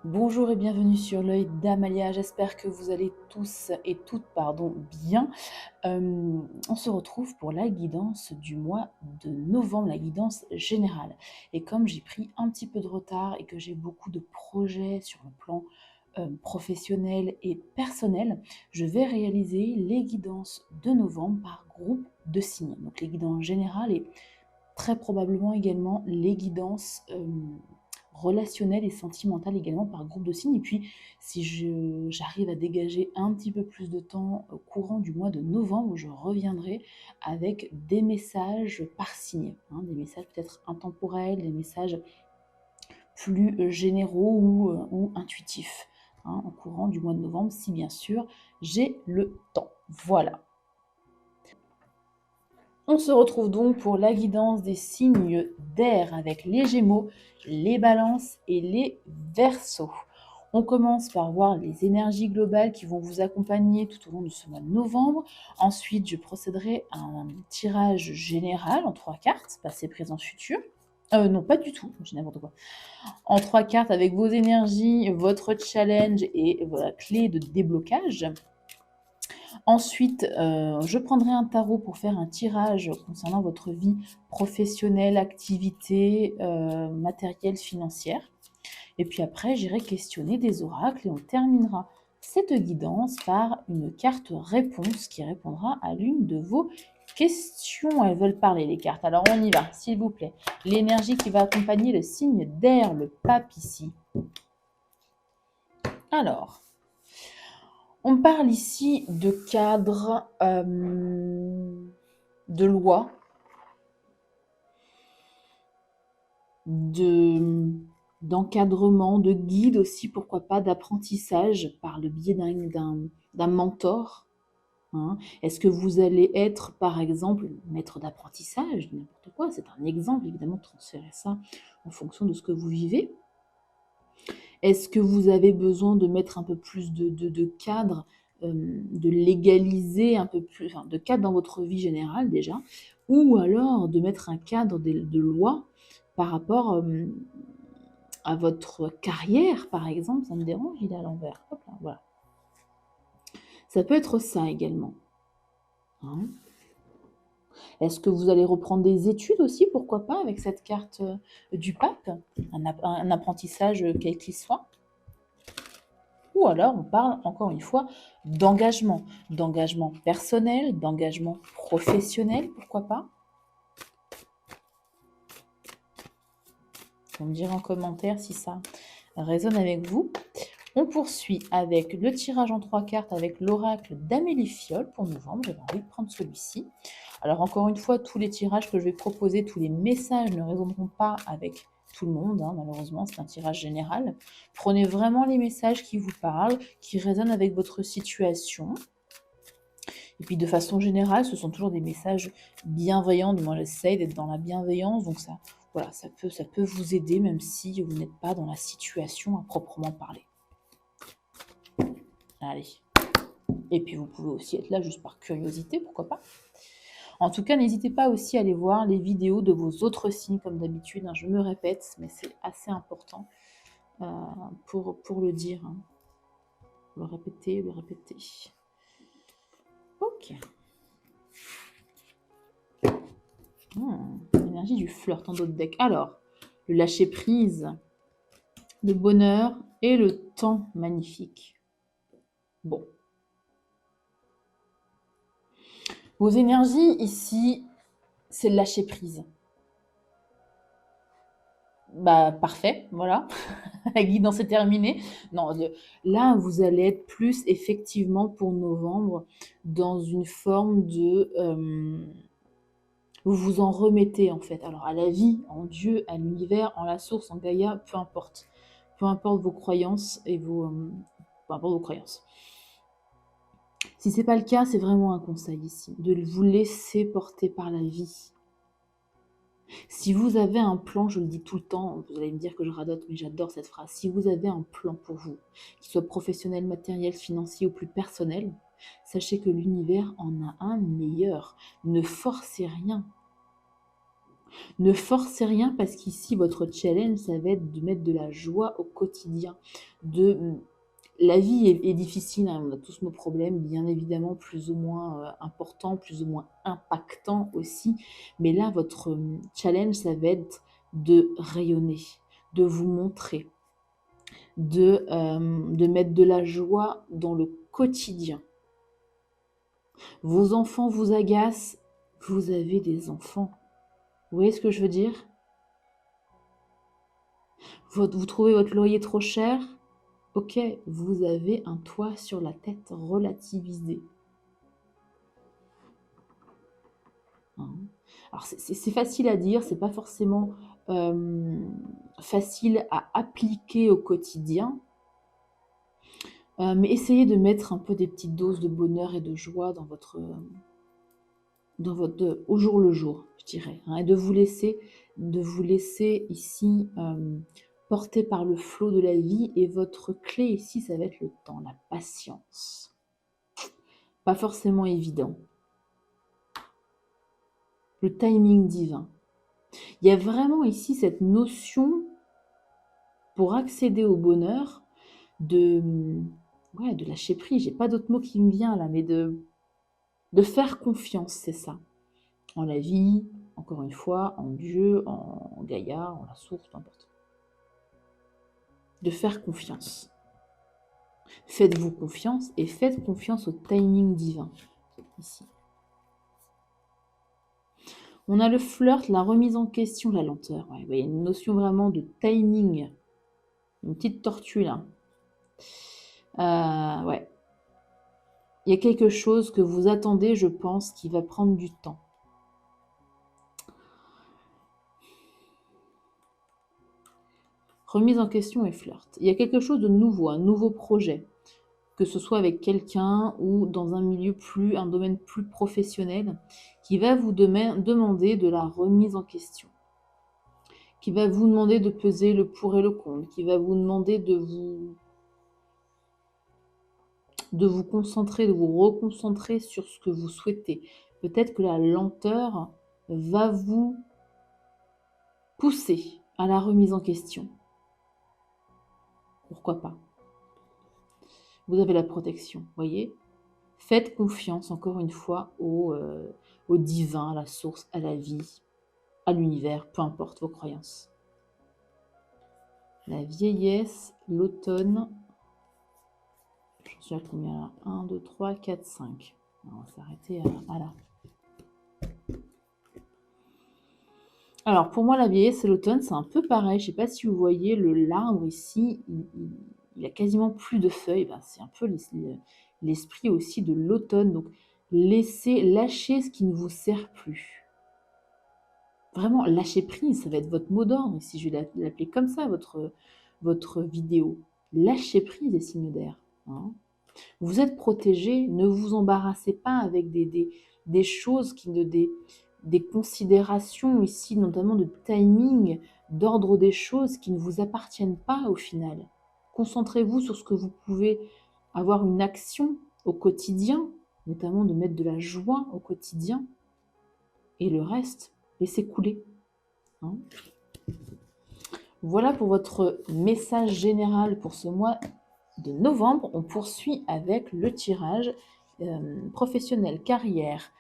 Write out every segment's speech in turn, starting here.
Bonjour et bienvenue sur l'œil d'Amalia. J'espère que vous allez tous et toutes bien. On se retrouve pour la guidance du mois de novembre, la guidance générale. Et comme j'ai pris un petit peu de retard et que j'ai beaucoup de projets sur le plan professionnel et personnel, je vais réaliser les guidances de novembre par groupe de signes. Donc les guidances générales et très probablement également les guidances relationnelles et sentimentales également par groupe de signes. Et puis, si j'arrive à dégager un petit peu plus de temps au courant du mois de novembre, je reviendrai avec des messages par signe, hein, des messages peut-être intemporels, des messages plus généraux ou intuitifs, hein, au courant du mois de novembre, si bien sûr j'ai le temps. Voilà. On se retrouve donc pour la guidance des signes d'air avec les Gémeaux, les Balances et les Verseaux. On commence par voir les énergies globales qui vont vous accompagner tout au long de ce mois de novembre. Ensuite, je procéderai à un tirage général en 3 cartes, passé, présent, futur. Non, pas du tout, j'ai n'importe quoi. En 3 cartes avec vos énergies, votre challenge et votre clé de déblocage. Ensuite, je prendrai un tarot pour faire un tirage concernant votre vie professionnelle, activité, matérielle, financière. Et puis après, j'irai questionner des oracles et on terminera cette guidance par une carte réponse qui répondra à l'une de vos questions. Elles veulent parler, les cartes. Alors on y va, s'il vous plaît. L'énergie qui va accompagner le signe d'air, le pape ici. Alors, on parle ici de cadre, de loi, d'encadrement, de guide aussi, pourquoi pas, d'apprentissage par le biais d'un mentor, hein. Est-ce que vous allez être, par exemple, maître d'apprentissage, n'importe quoi, c'est un exemple, évidemment, transférer ça en fonction de ce que vous vivez. Est-ce que vous avez besoin de mettre un peu plus de cadre, de légaliser un peu plus, enfin, de cadre dans votre vie générale déjà, ou alors de mettre un cadre de loi par rapport à votre carrière, par exemple. Ça me dérange, il est à l'envers. Hop là, voilà. Ça peut être ça également, hein. Est-ce que vous allez reprendre des études aussi, pourquoi pas, avec cette carte du pape, un apprentissage quel qu'il soit. Ou alors on parle encore une fois d'engagement personnel, d'engagement professionnel, pourquoi pas. Vous me direz en commentaire si ça résonne avec vous. On poursuit avec le tirage en 3 cartes avec l'oracle d'Amélie Fiol pour novembre. J'avais envie de prendre celui-ci. Alors encore une fois, tous les tirages que je vais proposer, tous les messages ne résonneront pas avec tout le monde, hein, malheureusement, c'est un tirage général. Prenez vraiment les messages qui vous parlent, qui résonnent avec votre situation. Et puis de façon générale, ce sont toujours des messages bienveillants. Moi, j'essaye d'être dans la bienveillance, donc ça, voilà, ça peut vous aider, même si vous n'êtes pas dans la situation à proprement parler. Allez. Et puis vous pouvez aussi être là juste par curiosité, pourquoi pas. En tout cas, n'hésitez pas aussi à aller voir les vidéos de vos autres signes, comme d'habitude, hein, je me répète, mais c'est assez important pour le dire, hein. Le répéter, le répéter. Ok. L'énergie du flirt en d'autres decks. Alors, le lâcher prise, le bonheur et le temps magnifique. Bon. Vos énergies ici, c'est le lâcher prise. Bah parfait, voilà. La guidance est terminée. Non, là, vous allez être plus effectivement pour novembre dans une forme de... vous vous en remettez en fait. Alors à la vie, en Dieu, à l'univers, en la source, en Gaïa, peu importe. Peu importe vos croyances et peu importe vos croyances. Si c'est pas le cas, c'est vraiment un conseil ici, de vous laisser porter par la vie. Si vous avez un plan, je le dis tout le temps, vous allez me dire que je radote, mais j'adore cette phrase. Si vous avez un plan pour vous, qu'il soit professionnel, matériel, financier ou plus personnel, sachez que l'univers en a un meilleur. Ne forcez rien. Ne forcez rien parce qu'ici, votre challenge, ça va être de mettre de la joie au quotidien. La vie est difficile, hein, on a tous nos problèmes, bien évidemment, plus ou moins importants, plus ou moins impactants aussi. Mais là, votre challenge, ça va être de rayonner, de vous montrer, de mettre de la joie dans le quotidien. Vos enfants vous agacent, vous avez des enfants. Vous voyez ce que je veux dire? Vous trouvez votre loyer trop cher? Ok, vous avez un toit sur la tête, relativisé. Hein. Alors c'est facile à dire, c'est pas forcément facile à appliquer au quotidien, mais essayez de mettre un peu des petites doses de bonheur et de joie dans votre au jour le jour, je dirais, hein, et de vous laisser ici porter par le flot de la vie. Et votre clé ici, ça va être le temps, la patience. Pas forcément évident. Le timing divin. Il y a vraiment ici cette notion, pour accéder au bonheur, de lâcher prise. J'ai pas d'autre mot qui me vient là, mais de faire confiance, c'est ça. En la vie, encore une fois, en Dieu, en Gaïa, en la source, peu importe. De faire confiance. Faites-vous confiance et faites confiance au timing divin, ici. On a le flirt, la remise en question, la lenteur. Ouais, il y a une notion vraiment de timing. Une petite tortue, là. Ouais. Il y a quelque chose que vous attendez, je pense, qui va prendre du temps. Remise en question et flirt. Il y a quelque chose de nouveau, un nouveau projet. Que ce soit avec quelqu'un ou dans un domaine plus professionnel, qui va vous demander de la remise en question. Qui va vous demander de peser le pour et le contre. Qui va vous demander de vous concentrer, de vous reconcentrer sur ce que vous souhaitez. Peut-être que la lenteur va vous pousser à la remise en question. Pourquoi pas? Vous avez la protection, voyez? Faites confiance, encore une fois, au divin, à la source, à la vie, à l'univers, peu importe vos croyances. La vieillesse, l'automne. J'en suis à combien là? 1, 2, 3, 4, 5. On va s'arrêter à là. Alors, pour moi, la vieillesse et l'automne, c'est un peu pareil. Je ne sais pas si vous voyez l'arbre ici, il a quasiment plus de feuilles. Ben, c'est un peu l'esprit aussi de l'automne. Donc, lâcher ce qui ne vous sert plus. Vraiment, lâcher prise, ça va être votre mot d'ordre. Ici, je vais l'appeler comme ça, votre vidéo. Lâcher prise des signes d'air. Hein. Vous êtes protégé, ne vous embarrassez pas avec des choses des considérations ici, notamment de timing, d'ordre des choses qui ne vous appartiennent pas au final. Concentrez-vous sur ce que vous pouvez avoir une action au quotidien, notamment de mettre de la joie au quotidien, et le reste, laissez couler. Hein. Voilà pour votre message général pour ce mois de novembre. On poursuit avec le tirage professionnel, carrière,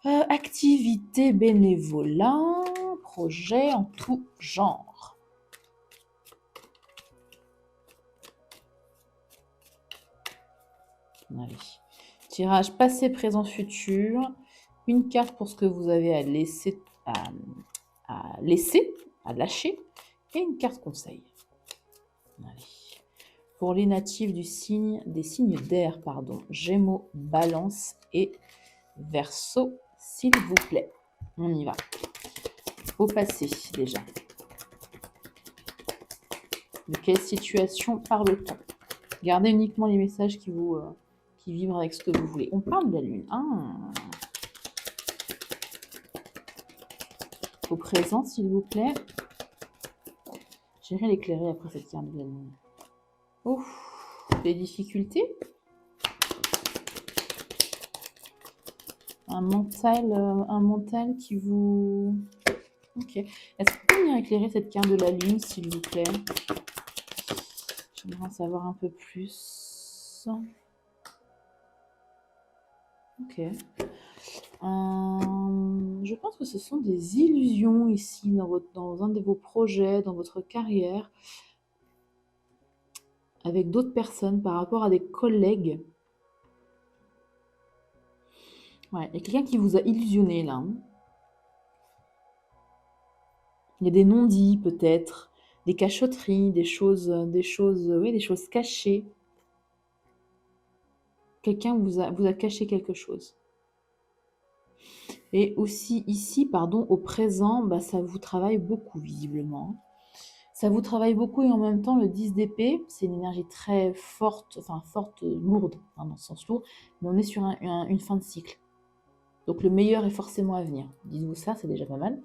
activité, bénévolat, projet en tout genre. Allez. Tirage passé, présent, futur. Une carte pour ce que vous avez à laisser, à lâcher. Et une carte conseil. Allez. Pour les natifs des signes d'air, Gémeaux, Balance et Verseau, s'il vous plaît. On y va. Au passé, déjà. De quelle situation parle-t-on? Gardez uniquement les messages qui vibrent avec ce que vous voulez. On parle de la Lune. Au présent, s'il vous plaît. J'irai l'éclairer après cette carte de la Lune. Ouf, des difficultés. Un mental qui vous Ok. Est-ce que vous pouvez venir éclairer cette carte de la lune, s'il vous plaît? J'aimerais en savoir un peu plus. Ok. Je pense que ce sont des illusions ici dans un de vos projets, dans votre carrière, avec d'autres personnes par rapport à des collègues. Ouais, il y a quelqu'un qui vous a illusionné là, hein. Il y a des non-dits peut-être, des cachotteries, oui, des choses cachées. Quelqu'un vous a caché quelque chose. Et aussi ici, pardon, au présent, bah, ça vous travaille beaucoup visiblement. Ça vous travaille beaucoup et en même temps, le 10 d'épée, c'est une énergie très forte, enfin forte, lourde, hein, dans le sens lourd, mais on est sur une fin de cycle. Donc le meilleur est forcément à venir. Dites-vous ça, c'est déjà pas mal.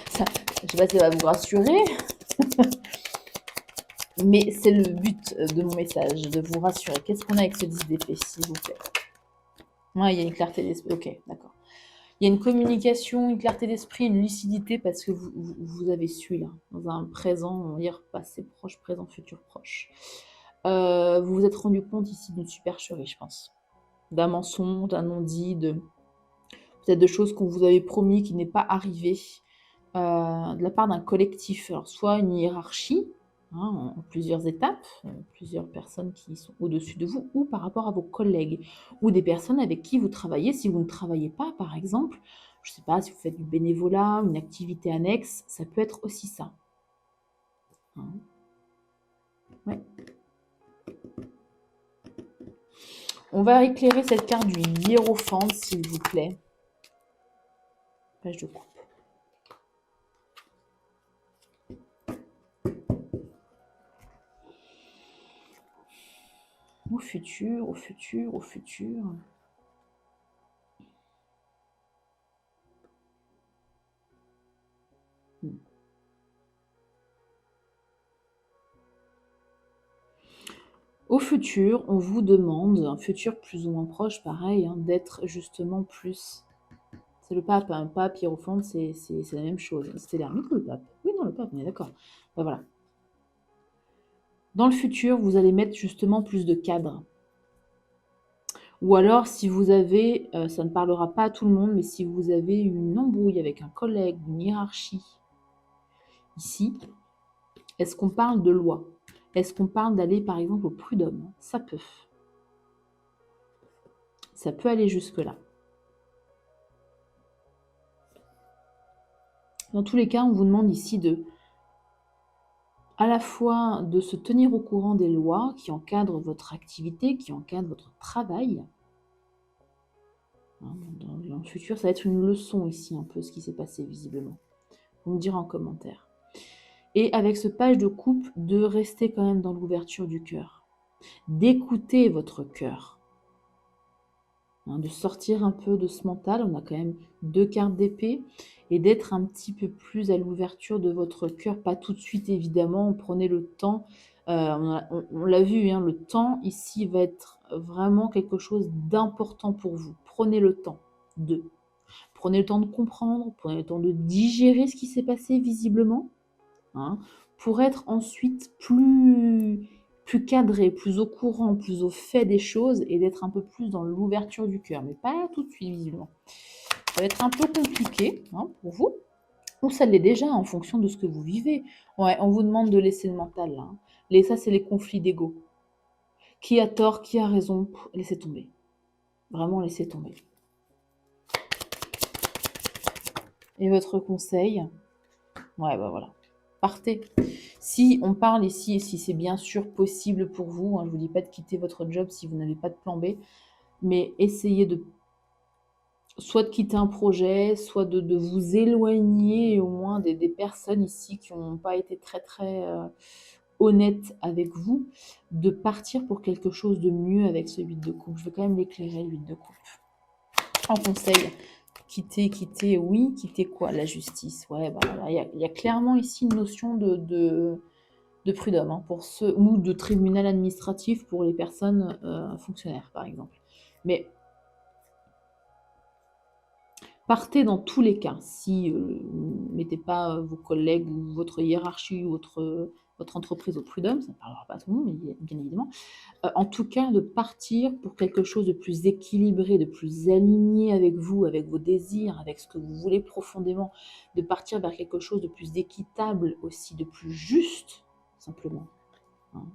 Ça, je sais pas si ça va vous rassurer, mais c'est le but de mon message, de vous rassurer. Qu'est-ce qu'on a avec ce 10 d'épée, s'il vous plaît? Ouais, il y a une clarté d'esprit. Ok, d'accord. Il y a une communication, une clarté d'esprit, une lucidité parce que vous avez su là, dans un présent, on va dire passé proche, présent, futur proche. Vous vous êtes rendu compte ici d'une supercherie, je pense. D'un mensonge, d'un non-dit, peut-être de choses qu'on vous avait promis qui n'est pas arrivé, de la part d'un collectif. Alors, soit une hiérarchie, hein, en plusieurs étapes, plusieurs personnes qui sont au-dessus de vous, ou par rapport à vos collègues, ou des personnes avec qui vous travaillez. Si vous ne travaillez pas, par exemple, je ne sais pas, si vous faites du bénévolat, une activité annexe, ça peut être aussi ça. Hein. Ouais. On va éclairer cette carte du hiérophante, s'il vous plaît. Page de coupe. Au futur, au futur, au futur. Au futur, on vous demande, un futur plus ou moins proche, pareil, hein, d'être justement plus. C'est le pape, un pape, hiérophante, c'est la même chose. C'était l'ermite ou le pape? Oui, non, le pape, on est d'accord. Ben voilà. Dans le futur, vous allez mettre justement plus de cadres. Ou alors, si vous avez, ça ne parlera pas à tout le monde, mais si vous avez une embrouille avec un collègue, une hiérarchie, ici, est-ce qu'on parle de loi? Est-ce qu'on parle d'aller, par exemple, au prud'homme? Ça peut. Ça peut aller jusque-là. Dans tous les cas, on vous demande ici à la fois de se tenir au courant des lois qui encadrent votre activité, qui encadrent votre travail. Hein, dans le futur, ça va être une leçon ici, un peu ce qui s'est passé visiblement. Vous me direz en commentaire. Et avec ce page de coupe, de rester quand même dans l'ouverture du cœur. D'écouter votre cœur. Hein, de sortir un peu de ce mental. On a quand même 2 cartes d'épée. Et d'être un petit peu plus à l'ouverture de votre cœur. Pas tout de suite, évidemment. Prenez le temps. On l'a vu, hein, le temps ici va être vraiment quelque chose d'important pour vous. Prenez le temps prenez le temps de comprendre, prenez le temps de digérer ce qui s'est passé visiblement, hein, pour être ensuite plus cadré, plus au courant, plus au fait des choses et d'être un peu plus dans l'ouverture du cœur, mais pas tout de suite visiblement. Ça va être un peu compliqué, hein, pour vous, ou ça l'est déjà en fonction de ce que vous vivez. Ouais, on vous demande de laisser le mental là, hein. Ça, c'est les conflits d'ego. Qui a tort, qui a raison, laissez tomber. Vraiment, laissez tomber. Et votre conseil? Ouais, bah voilà. Partez. Si on parle ici, et si c'est bien sûr possible pour vous, hein, je ne vous dis pas de quitter votre job si vous n'avez pas de plan B, mais essayez soit de quitter un projet, soit de vous éloigner au moins des personnes ici qui n'ont pas été très très honnêtes avec vous, de partir pour quelque chose de mieux avec ce 8 de coupe. Je vais quand même l'éclairer, le 8 de coupe. En conseil, quitter, oui, quitter quoi? La justice. Ouais, bah voilà, il y a clairement ici une notion de prud'homme, hein, pour ceux, ou de tribunal administratif pour les personnes fonctionnaires, par exemple. Mais Partez dans tous les cas. Si mettez pas vos collègues ou votre hiérarchie ou votre entreprise au prud'homme, ça ne parlera pas à tout le monde, mais bien évidemment. En tout cas, de partir pour quelque chose de plus équilibré, de plus aligné avec vous, avec vos désirs, avec ce que vous voulez profondément, de partir vers quelque chose de plus équitable aussi, de plus juste, simplement. Hein.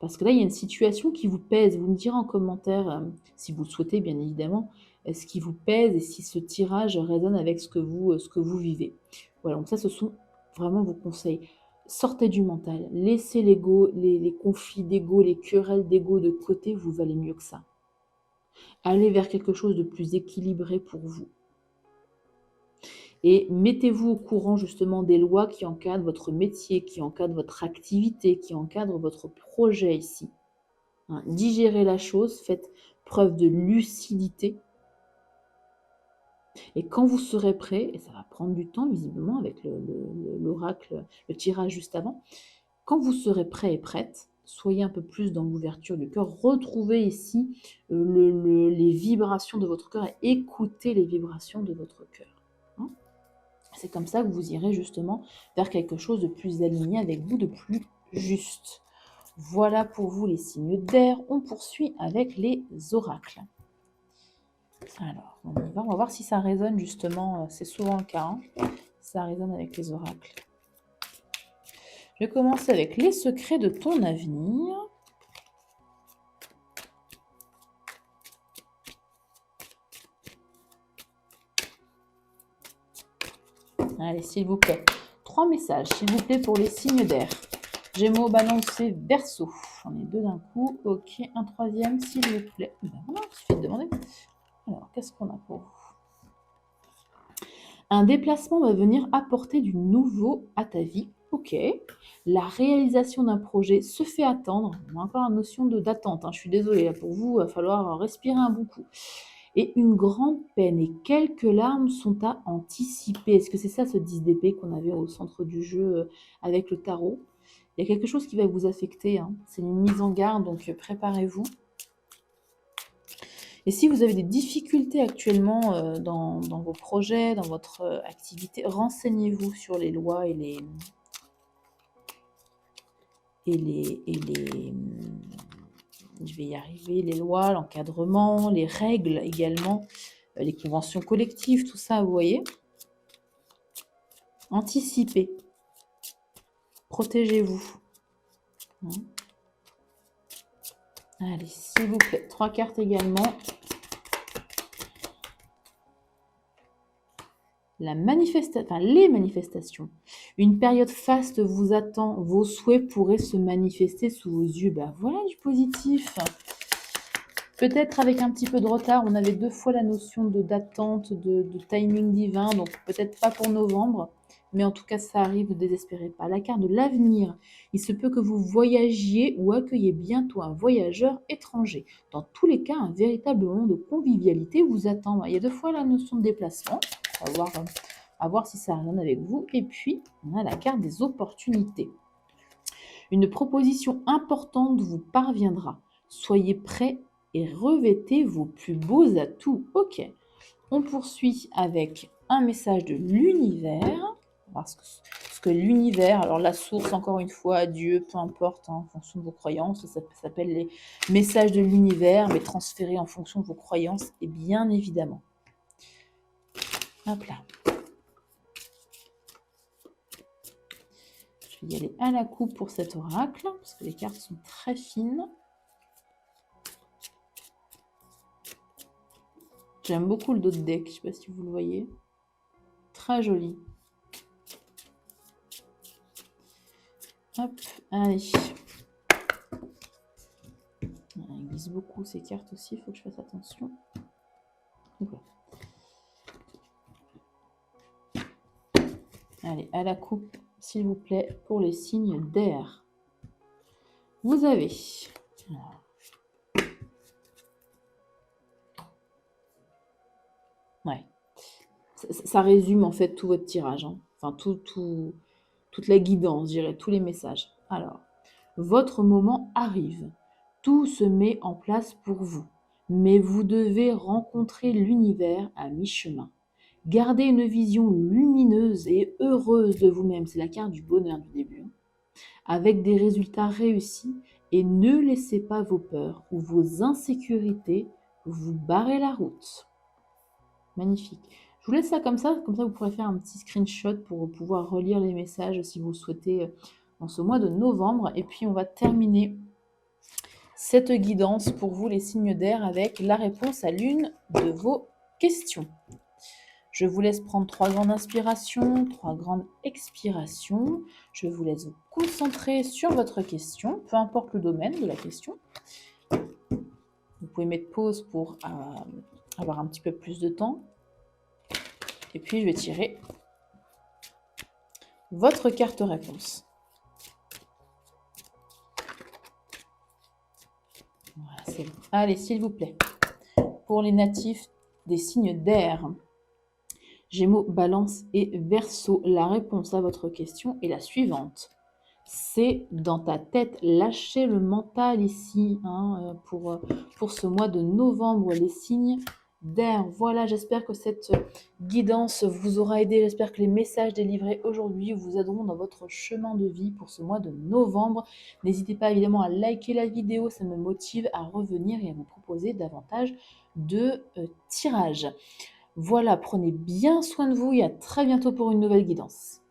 Parce que là, il y a une situation qui vous pèse. Vous me direz en commentaire, si vous le souhaitez, bien évidemment, ce qui vous pèse et si ce tirage résonne avec ce que vous vivez. Voilà, donc ça, ce sont vraiment vos conseils. Sortez du mental, laissez l'ego, les conflits d'ego, les querelles d'ego de côté, vous valez mieux que ça. Allez vers quelque chose de plus équilibré pour vous. Et mettez-vous au courant justement des lois qui encadrent votre métier, qui encadrent votre activité, qui encadrent votre projet ici. Hein, digérez la chose, faites preuve de lucidité. Et quand vous serez prêt, et ça va prendre du temps visiblement avec l'oracle, le tirage juste avant, quand vous serez prêt et prête, soyez un peu plus dans l'ouverture du cœur, retrouvez ici les vibrations de votre cœur et écoutez les vibrations de votre cœur. Hein. C'est comme ça que vous irez justement vers quelque chose de plus aligné avec vous, de plus juste. Voilà pour vous les signes d'air. On poursuit avec les oracles. Alors, on y va. On va voir si ça résonne justement. C'est souvent le cas. Hein. Ça résonne avec les oracles. Je vais commencer avec les secrets de ton avenir. Allez, s'il vous plaît. 3 messages, s'il vous plaît, pour les signes d'air. Gémeaux, Balance et Verseau. J'en ai 2 d'un coup. Ok, un troisième, s'il vous plaît. Ben voilà, il suffit de demander. Alors, qu'est-ce qu'on a pour vous? Un déplacement va venir apporter du nouveau à ta vie. Ok. La réalisation d'un projet se fait attendre. On a encore la notion d'attente. Je suis désolée, là, pour vous, il va falloir respirer un bon coup. Et une grande peine et quelques larmes sont à anticiper. Est-ce que c'est ça ce 10 d'épée qu'on avait au centre du jeu avec le tarot? Il y a quelque chose qui va vous affecter. Hein. C'est une mise en garde, donc préparez-vous. Et si vous avez des difficultés actuellement dans vos projets, dans votre activité, renseignez-vous sur les lois et les je vais y arriver, les lois, l'encadrement, les règles également, les conventions collectives, tout ça, vous voyez. Anticipez. Protégez-vous. Hein. Allez, s'il vous plaît, 3 cartes également. Les manifestations. Une période faste vous attend. Vos souhaits pourraient se manifester sous vos yeux. Ben voilà du positif. Peut-être avec un petit peu de retard. On avait 2 fois la notion d'attente, de timing divin. Donc peut-être pas pour novembre. Mais en tout cas, ça arrive, ne désespérez pas. La carte de l'avenir. Il se peut que vous voyagiez ou accueillez bientôt un voyageur étranger. Dans tous les cas, un véritable moment de convivialité vous attend. Il y a 2 fois la notion de déplacement. À voir si ça résonne avec vous. Et puis, on a la carte des opportunités. Une proposition importante vous parviendra. Soyez prêts et revêtez vos plus beaux atouts. Ok. On poursuit avec un message de l'univers. Parce que l'univers, alors la source, encore une fois, Dieu, peu importe, en fonction de vos croyances, ça s'appelle les messages de l'univers, mais transférés en fonction de vos croyances, et bien évidemment. Hop là. Je vais y aller à la coupe pour cet oracle, parce que les cartes sont très fines. J'aime beaucoup le dos de deck, je ne sais pas si vous le voyez. Très joli. Hop, allez. Elles glissent beaucoup ces cartes aussi, il faut que je fasse attention. Voilà. Allez, à la coupe, s'il vous plaît, pour les signes d'air. Vous avez... Ouais. Ça résume en fait tout votre tirage. Hein. Enfin, toute la guidance, je dirais, tous les messages. Alors, votre moment arrive. Tout se met en place pour vous. Mais vous devez rencontrer l'univers à mi-chemin. Gardez une vision lumineuse et heureuse de vous-même. C'est la carte du bonheur du début, hein. Avec des résultats réussis et ne laissez pas vos peurs ou vos insécurités vous barrer la route. Magnifique. Je vous laisse ça comme ça vous pourrez faire un petit screenshot pour pouvoir relire les messages si vous le souhaitez dans ce mois de novembre. Et puis on va terminer cette guidance pour vous les signes d'air avec la réponse à l'une de vos questions. Je vous laisse prendre 3 grandes inspirations, 3 grandes expirations. Je vous laisse vous concentrer sur votre question, peu importe le domaine de la question. Vous pouvez mettre pause pour avoir un petit peu plus de temps. Et puis, je vais tirer votre carte réponse. Voilà, c'est bon. Allez, s'il vous plaît. Pour les natifs des signes d'air, Gémeaux, Balance et Verseau, la réponse à votre question est la suivante. C'est dans ta tête, lâchez le mental ici pour ce mois de novembre, les signes d'air. Voilà, j'espère que cette guidance vous aura aidé, j'espère que les messages délivrés aujourd'hui vous aideront dans votre chemin de vie pour ce mois de novembre. N'hésitez pas évidemment à liker la vidéo, ça me motive à revenir et à vous proposer davantage de tirages. Voilà, prenez bien soin de vous et à très bientôt pour une nouvelle guidance.